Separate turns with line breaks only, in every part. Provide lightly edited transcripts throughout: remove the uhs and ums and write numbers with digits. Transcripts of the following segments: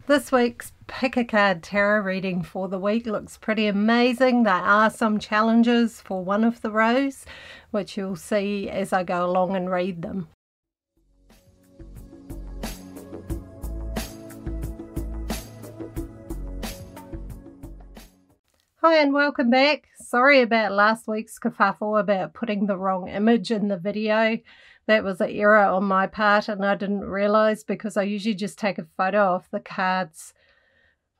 This week's Pick a Card Tarot reading for the week looks pretty amazing. There are some challenges for one of the rows, which you'll see as I go along and read them. Hi and welcome back. Sorry about last week's kerfuffle about putting the wrong image in the video. That was an error on my part and I didn't realise, because I usually just take a photo of the cards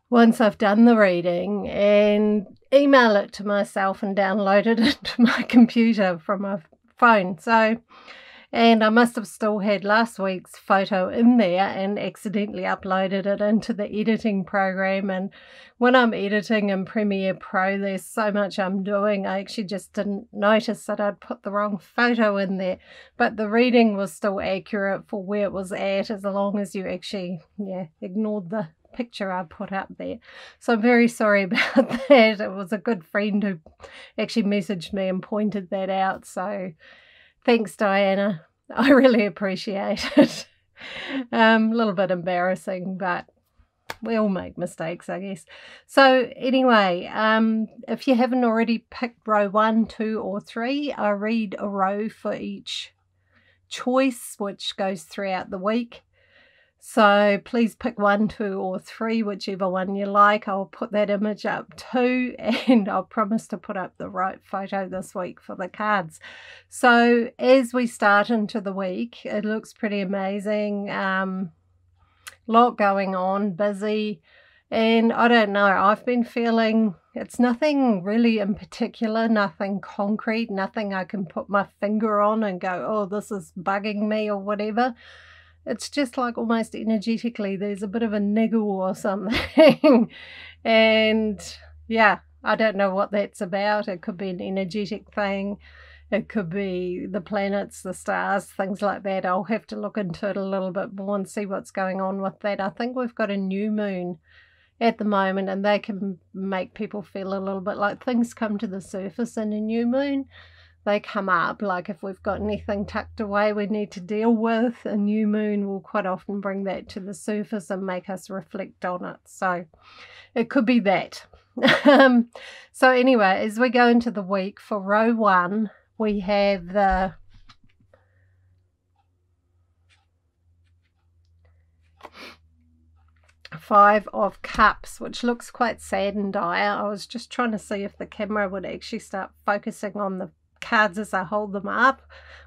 once I've done the reading and email it to myself and download it into my computer from my phone. And I must have still had last week's photo in there and accidentally uploaded it into the editing program. And when I'm editing in Premiere Pro, there's so much I'm doing. I actually just didn't notice that I'd put the wrong photo in there. But the reading was still accurate for where it was at, as long as you actually, ignored the picture I put up there. So I'm very sorry about that. It was a good friend who actually messaged me and pointed that out. So thanks, Diana. I really appreciate it. A little bit embarrassing, but we all make mistakes, I guess. So anyway, if you haven't already picked row 1, 2 or 3, I read a row for each choice, which goes throughout the week. So please pick 1, 2 or 3, whichever one you like. I'll put that image up too, and I'll promise to put up the right photo this week for the cards. So as we start into the week, it looks pretty amazing. Lot going on, busy, and I don't know, I've been feeling it's nothing really in particular, nothing concrete, nothing I can put my finger on and go, oh, this is bugging me or whatever. It's just like almost energetically there's a bit of a niggle or something. And yeah, I don't know what that's about. It could be an energetic thing. It could be the planets, the stars, things like that. I'll have to look into it a little bit more and see what's going on with that. I think we've got a new moon at the moment, and they can make people feel a little bit like things come to the surface in a new moon. They come up, like if we've got anything tucked away we need to deal with, a new moon will quite often bring that to the surface and make us reflect on it. So it could be that. So anyway, as we go into the week, for row 1, we have the Five of Cups, which looks quite sad and dire. I was just trying to see if the camera would actually start focusing on the cards as I hold them up.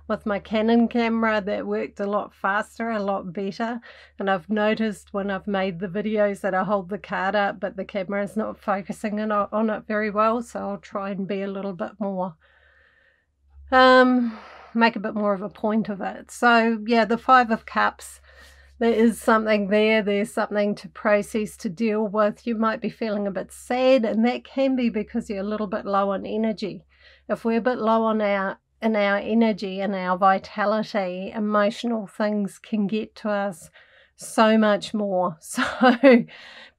With my Canon camera, that worked a lot faster, a lot better, and I've noticed when I've made the videos that I hold the card up but the camera is not focusing on it very well, so I'll try and be a little bit more make a bit more of a point of it. So yeah, the 5 of Cups, there is something there. There's something to process, to deal with. You might be feeling a bit sad, and that can be because you're a little bit low on energy. If we're a bit low on our energy and our vitality, emotional things can get to us so much more. So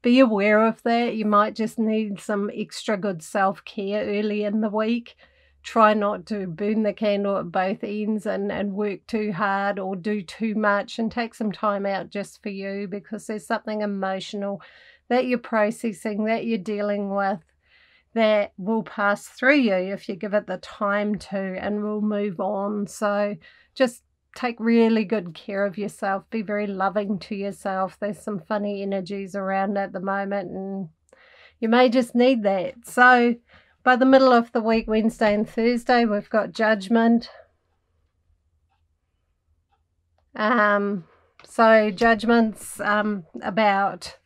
be aware of that. You might just need some extra good self-care early in the week. Try not to burn the candle at both ends and work too hard or do too much, and take some time out just for you, because there's something emotional that you're processing, that you're dealing with, that will pass through you if you give it the time to, and will move on. So just take really good care of yourself. Be very loving to yourself. There's some funny energies around at the moment and you may just need that. So by the middle of the week, Wednesday and Thursday, we've got Judgment. So Judgment's about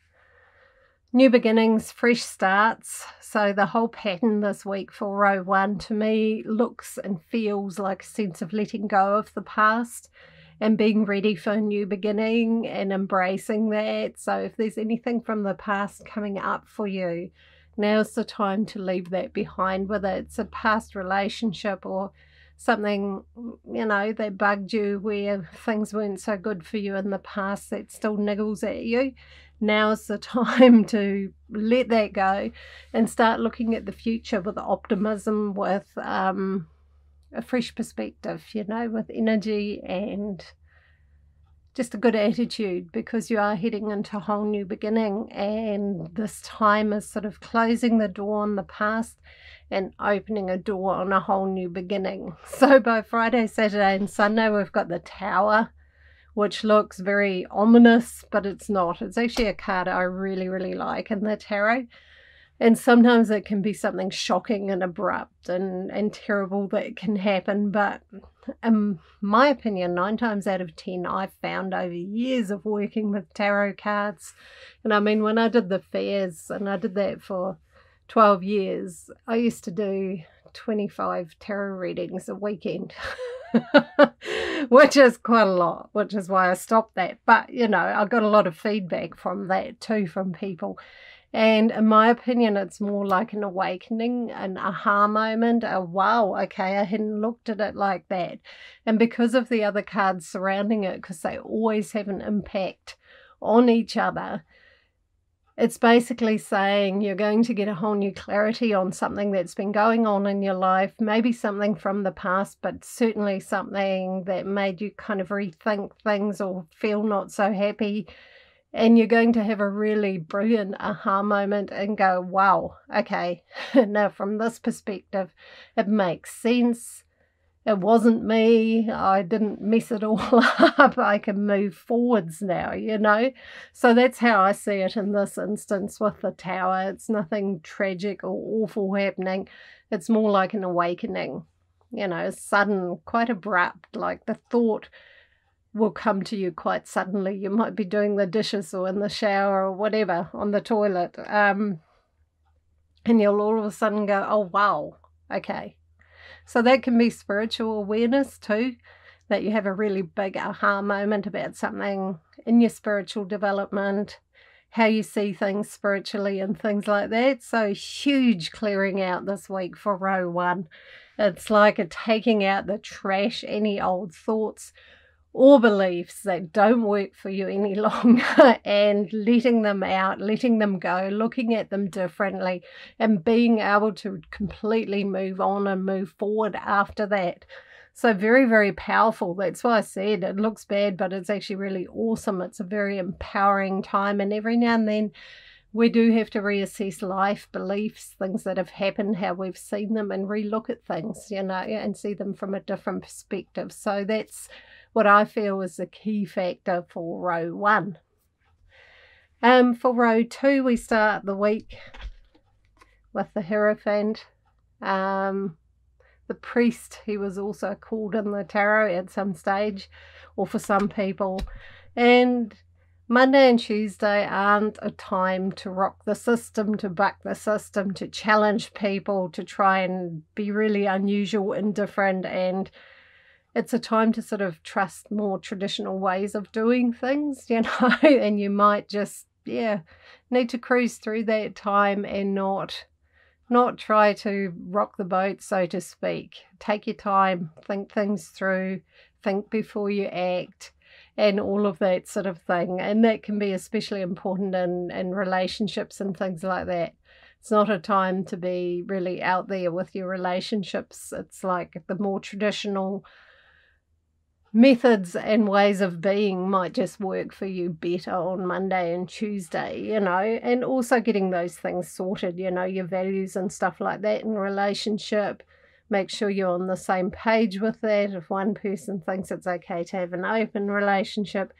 new beginnings, fresh starts. So the whole pattern this week for row 1 to me looks and feels like a sense of letting go of the past and being ready for a new beginning and embracing that. So if there's anything from the past coming up for you, now's the time to leave that behind, whether it's a past relationship or something, that bugged you, where things weren't so good for you in the past that still niggles at you. Now's the time to let that go and start looking at the future with optimism, with a fresh perspective, with energy, and just a good attitude, because you are heading into a whole new beginning, and this time is sort of closing the door on the past and opening a door on a whole new beginning. So by Friday, Saturday and Sunday, we've got the Tower, which looks very ominous, but it's not. It's actually a card I really, really like in the tarot. And sometimes it can be something shocking and abrupt and terrible that can happen. But in my opinion, 9 times out of 10, I've found over years of working with tarot cards. And I mean, when I did the fairs, and I did that for 12 years, I used to do 25 tarot readings a weekend, which is quite a lot, which is why I stopped that. But, you know, I got a lot of feedback from that too, from people. And in my opinion, it's more like an awakening, an aha moment, a wow, okay, I hadn't looked at it like that. And because of the other cards surrounding it, because they always have an impact on each other, it's basically saying you're going to get a whole new clarity on something that's been going on in your life, maybe something from the past, but certainly something that made you kind of rethink things or feel not so happy. And you're going to have a really brilliant aha moment and go, wow, okay, now from this perspective, it makes sense. It wasn't me. I didn't mess it all up. I can move forwards now, you know. So that's how I see it in this instance with the Tower. It's nothing tragic or awful happening. It's more like an awakening, you know, sudden, quite abrupt, like the thought will come to you quite suddenly. You might be doing the dishes or in the shower or whatever on the toilet, and you'll all of a sudden go, oh wow, okay. So that can be spiritual awareness too, that you have a really big aha moment about something in your spiritual development, how you see things spiritually and things like that. So huge clearing out this week for row 1. It's like a taking out the trash, any old thoughts or beliefs that don't work for you any longer, and letting them out, letting them go, looking at them differently, and being able to completely move on and move forward after that. So very, very powerful. That's why I said it looks bad, but it's actually really awesome. It's a very empowering time, and every now and then we do have to reassess life, beliefs, things that have happened, how we've seen them, and relook at things, you know, and see them from a different perspective. So that's what I feel is the key factor for row 1. For row 2, we start the week with the Hierophant. The priest, he was also called in the tarot at some stage, or for some people. And Monday and Tuesday aren't a time to rock the system, to buck the system, to challenge people, to try and be really unusual and different. And it's a time to sort of trust more traditional ways of doing things, you know, and you might just, need to cruise through that time and not try to rock the boat, so to speak. Take your time, think things through, think before you act, and all of that sort of thing. And that can be especially important in relationships and things like that. It's not a time to be really out there with your relationships. It's like the more traditional methods and ways of being might just work for you better on Monday and Tuesday, you know, and also getting those things sorted, you know, your values and stuff like that in a relationship. Make sure you're on the same page with that. If one person thinks it's okay to have an open relationship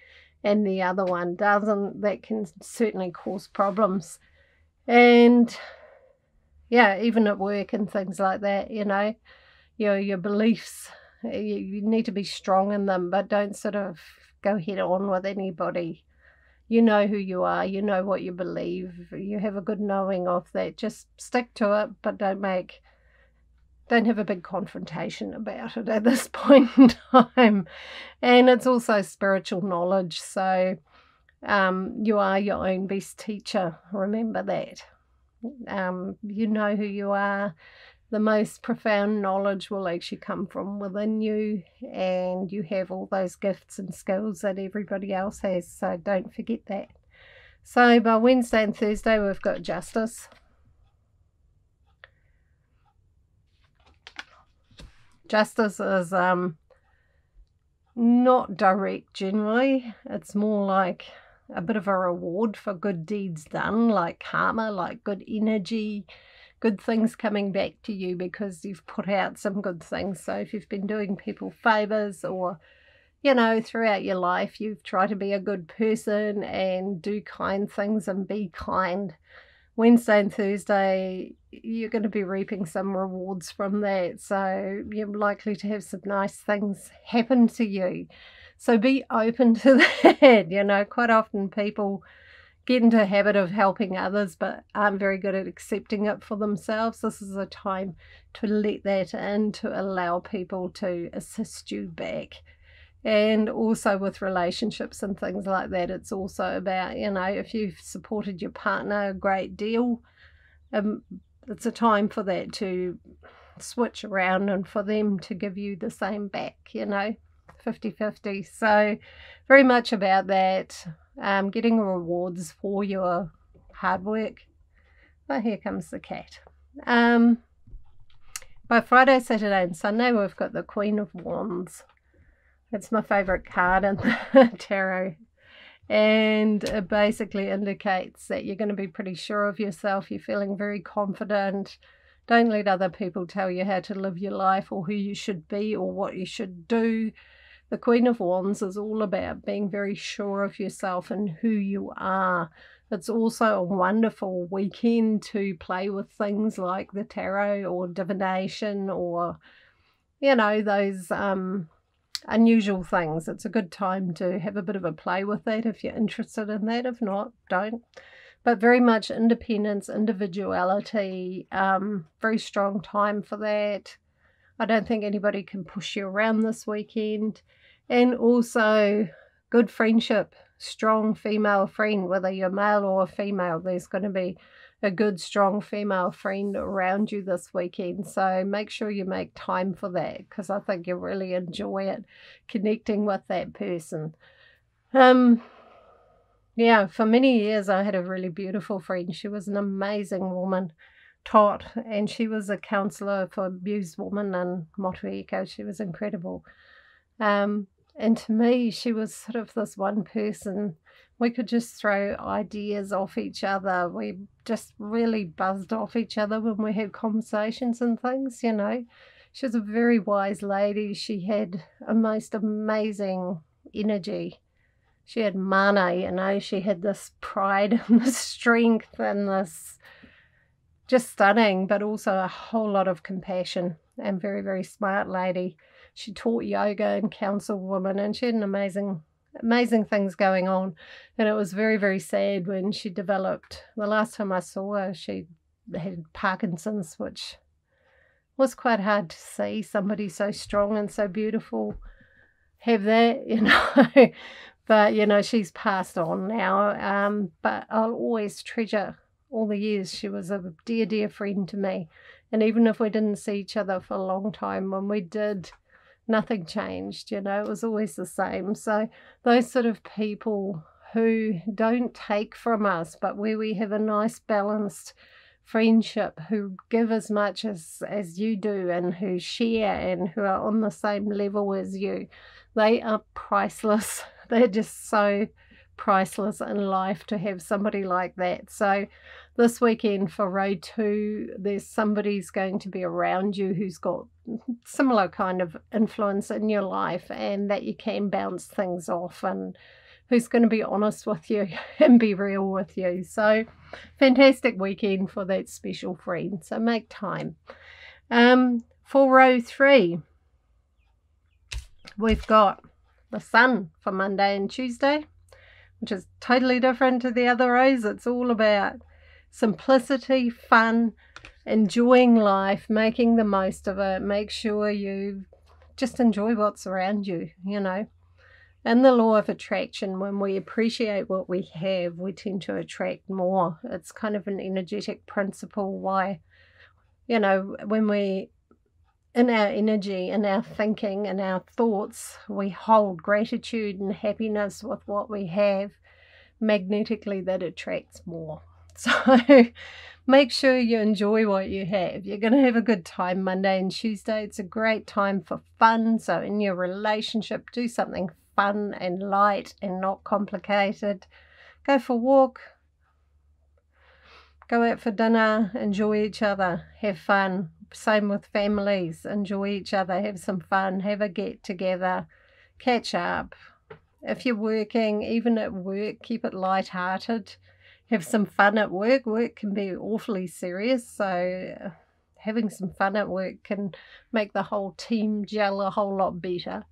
and the other one doesn't, that can certainly cause problems. And even at work and things like that, you know, your beliefs, you need to be strong in them, but don't sort of go head on with anybody. You know who you are, you know what you believe, you have a good knowing of that. Just stick to it, but don't have a big confrontation about it at this point in time. And it's also spiritual knowledge, so you are your own best teacher. Remember that. You know who you are. The most profound knowledge will actually come from within you, and you have all those gifts and skills that everybody else has, so don't forget that. So by Wednesday and Thursday, we've got Justice. Justice is not direct generally. It's more like a bit of a reward for good deeds done, like karma, like good energy, good things coming back to you because you've put out some good things. So if you've been doing people favors, or throughout your life you've tried to be a good person and do kind things and be kind, Wednesday and Thursday you're going to be reaping some rewards from that. So you're likely to have some nice things happen to you. So be open to that. Quite often people get into a habit of helping others but aren't very good at accepting it for themselves. This is a time to let that in, to allow people to assist you back. And also with relationships and things like that, it's also about, if you've supported your partner a great deal, it's a time for that to switch around and for them to give you the same back, 50-50. So very much about that, getting rewards for your hard work. Well, here comes the cat. By Friday, Saturday and Sunday, we've got the Queen of Wands. It's my favourite card in the tarot, and it basically indicates that you're going to be pretty sure of yourself. You're feeling very confident. Don't let other people tell you how to live your life or who you should be or what you should do. The Queen of Wands is all about being very sure of yourself and who you are. It's also a wonderful weekend to play with things like the tarot or divination or, those unusual things. It's a good time to have a bit of a play with that if you're interested in that. If not, don't. But very much independence, individuality, very strong time for that. I don't think anybody can push you around this weekend. And also good friendship, strong female friend, whether you're male or female, there's going to be a good, strong female friend around you this weekend. So make sure you make time for that, because I think you'll really enjoy it, connecting with that person. Yeah, for many years I had a really beautiful friend. She was an amazing woman, Tot, and she was a counsellor for abused women in Motueka. She was incredible. And to me, she was sort of this one person. We could just throw ideas off each other. We just really buzzed off each other when we had conversations and things, She was a very wise lady. She had a most amazing energy. She had mana, She had this pride and this strength and this just stunning, but also a whole lot of compassion, and very, very smart lady. She taught yoga and counseled women, and she had an amazing things going on. And it was very, very sad when she developed, the last time I saw her, she had Parkinson's, which was quite hard to see somebody so strong and so beautiful have that, But, she's passed on now. But I'll always treasure all the years. She was a dear, dear friend to me. And even if we didn't see each other for a long time, when we did, nothing changed, it was always the same. So those sort of people who don't take from us, but where we have a nice balanced friendship, who give as much as you do, and who share and who are on the same level as you, they are priceless. They're just so priceless in life to have somebody like that. So this weekend for row 2, there's somebody's going to be around you who's got similar kind of influence in your life, and that you can bounce things off, and who's going to be honest with you and be real with you. So fantastic weekend for that special friend. So make time. For row 3, we've got the Sun for Monday and Tuesday, which is totally different to the other rows. It's all about simplicity, fun, enjoying life, making the most of it. Make sure you just enjoy what's around you, And the law of attraction, when we appreciate what we have, we tend to attract more. It's kind of an energetic principle why, when we, in our energy, in our thinking, in our thoughts, we hold gratitude and happiness with what we have, magnetically that attracts more. So make sure you enjoy what you have. You're going to have a good time Monday and Tuesday. It's a great time for fun. So in your relationship, do something fun and light and not complicated. Go for a walk. Go out for dinner. Enjoy each other. Have fun. Same with families. Enjoy each other. Have some fun. Have a get together. Catch up. If you're working, even at work, keep it light-hearted. Have some fun at work. Work can be awfully serious, so having some fun at work can make the whole team gel a whole lot better.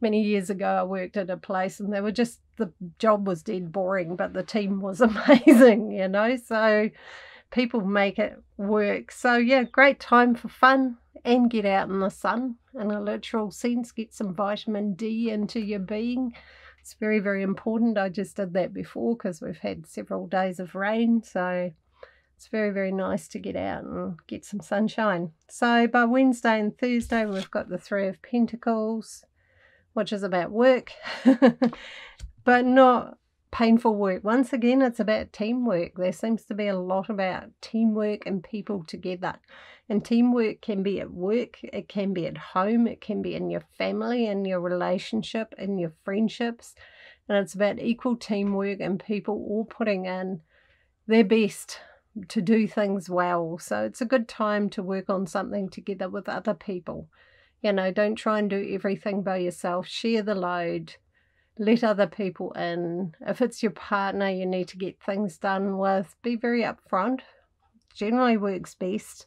Many years ago, I worked at a place and the job was dead boring, but the team was amazing, you know, so people make it work. So yeah, great time for fun and get out in the sun in a literal sense, get some vitamin D into your being. It's very, very important. I just did that before because we've had several days of rain. So it's very, very nice to get out and get some sunshine. So by Wednesday and Thursday, we've got the Three of Pentacles, which is about work, but not painful work. Once again, it's about teamwork. There seems to be a lot about teamwork and people together. And teamwork can be at work, it can be at home, it can be in your family, in your relationship, in your friendships. And it's about equal teamwork and people all putting in their best to do things well. So it's a good time to work on something together with other people. You know, don't try and do everything by yourself. Share the load. Let other people in. If it's your partner you need to get things done with, be very upfront. Generally works best.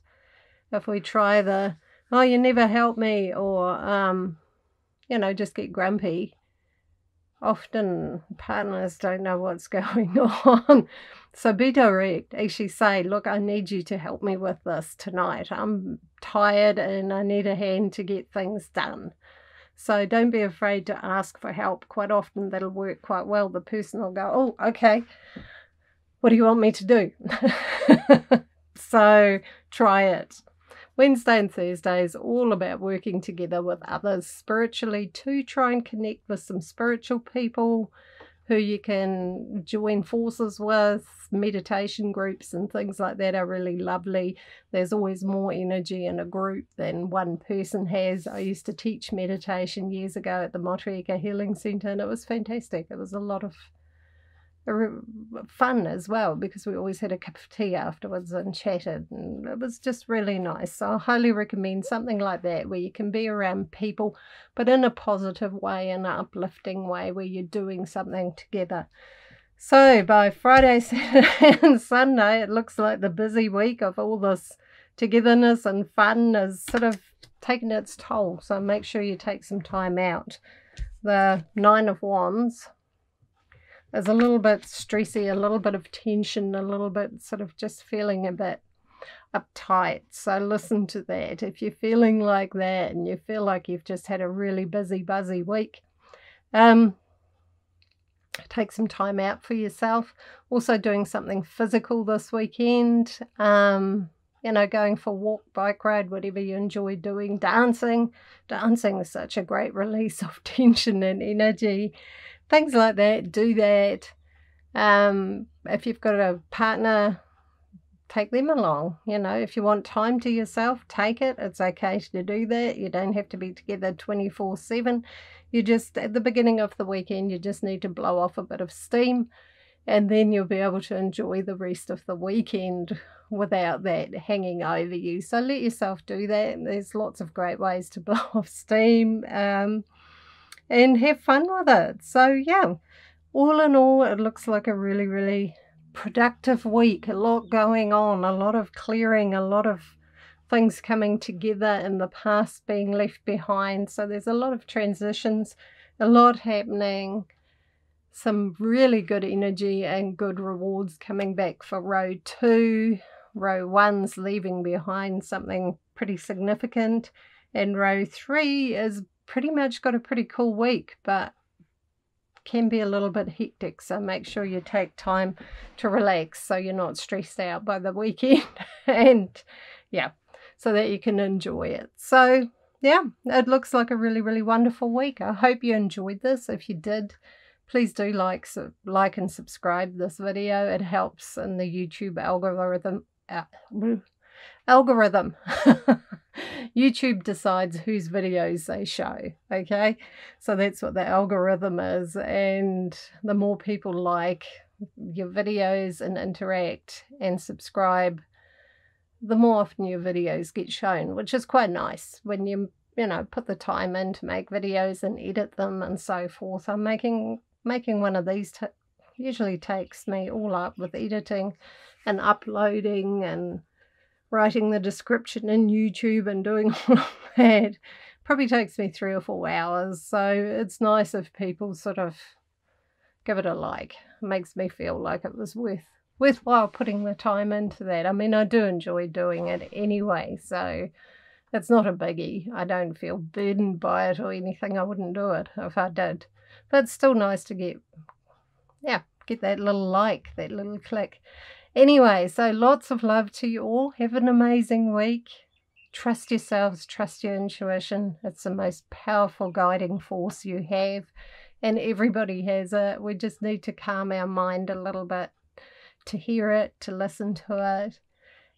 If we try the, oh, you never help me, or, you know, just get grumpy, often partners don't know what's going on. So be direct. Actually say, look, I need you to help me with this tonight. I'm tired and I need a hand to get things done. So don't be afraid to ask for help. Quite often that'll work quite well. The person will go, oh, okay, what do you want me to do? So try it. Wednesday and Thursday is all about working together with others spiritually to try and connect with some spiritual people who you can join forces with. Meditation groups and things like that are really lovely. There's always more energy in a group than one person has. I used to teach meditation years ago at the Motueka Healing Centre, and it was fantastic. It was a lot of fun as well because we always had a cup of tea afterwards and chatted, and it was just really nice. So I highly recommend something like that where you can be around people but in a positive way, in an uplifting way, where you're doing something together. So by Friday, Saturday and Sunday, it looks like the busy week of all this togetherness and fun is sort of taking its toll, so make sure you take some time out. The Nine of Wands is a little bit stressy, a little bit of tension, a little bit sort of just feeling a bit uptight. So listen to that. If you're feeling like that and you feel like you've just had a really busy, buzzy week, take some time out for yourself. Also doing something physical this weekend, you know, going for a walk, bike ride, whatever you enjoy doing. Dancing is such a great release of tension and energy. Things like that, do that. If you've got a partner, take them along. You know, if you want time to yourself, take it. It's okay to do that. You don't have to be together 24/7. You just, at the beginning of the weekend, you just need to blow off a bit of steam, and then you'll be able to enjoy the rest of the weekend without that hanging over you. So let yourself do that. There's lots of great ways to blow off steam. And have fun with it. So yeah, all in all, it looks like a really, really productive week. A lot going on, a lot of clearing, a lot of things coming together in the past being left behind. So there's a lot of transitions, a lot happening, some really good energy and good rewards coming back for row 2. Row 1's leaving behind something pretty significant, and row 3 is pretty much got a pretty cool week, but can be a little bit hectic. So make sure you take time to relax so you're not stressed out by the weekend and yeah, so that you can enjoy it. So yeah, it looks like a really, really wonderful week. I hope you enjoyed this. If you did, Please do like and subscribe this video. It helps in the YouTube algorithm. YouTube decides whose videos they show, okay? So that's what the algorithm is, and the more people like your videos and interact and subscribe, the more often your videos get shown, which is quite nice when you put the time in to make videos and edit them and so forth. I'm making one of these usually takes me all up with editing and uploading and writing the description in YouTube and doing all of that. Probably takes me 3 or 4 hours, so it's nice if people sort of give it a like. It makes me feel like it was worthwhile putting the time into that. I mean, I do enjoy doing it anyway, so it's not a biggie. I don't feel burdened by it or anything. I wouldn't do it if I did. But it's still nice to get that little like, that little click. Anyway, so lots of love to you all. Have an amazing week. Trust yourselves, trust your intuition. It's the most powerful guiding force you have, and everybody has it. We just need to calm our mind a little bit to hear it, to listen to it.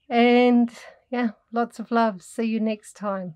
And yeah, lots of love. See you next time.